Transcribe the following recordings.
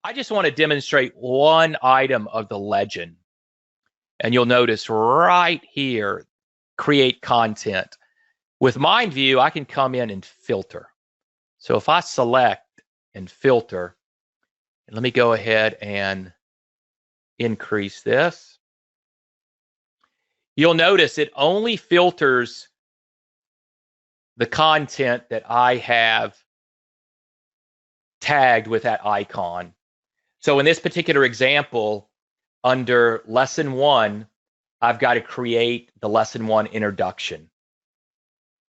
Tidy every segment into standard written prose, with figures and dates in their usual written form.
I just want to demonstrate one item of the legend. And you'll notice right here, create content. With Mind View, I can come in and filter. So if I select and filter, and let me go ahead and increase this. You'll notice it only filters the content that I have tagged with that icon. So in this particular example, under lesson 1, I've got to create the lesson 1 introduction.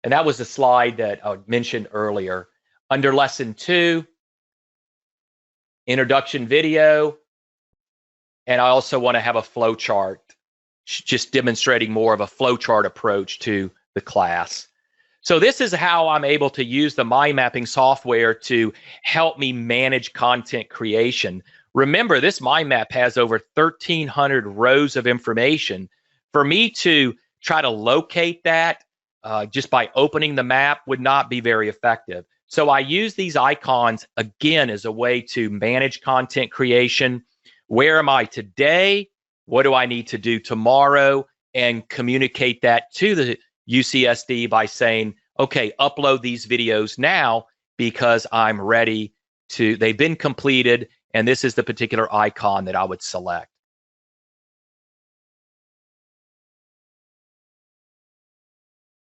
And that was the slide that I mentioned earlier. Under lesson 2, introduction video, and I also want to have a flow chart, just demonstrating more of a flow chart approach to the class. So this is how I'm able to use the mind mapping software to help me manage content creation. Remember, this mind map has over 1,300 rows of information. For me to try to locate that just by opening the map would not be very effective. So I use these icons, again, as a way to manage content creation. Where am I today? What do I need to do tomorrow? And communicate that to the UCSD by saying, okay, upload these videos now because I'm ready to, they've been completed, and this is the particular icon that I would select.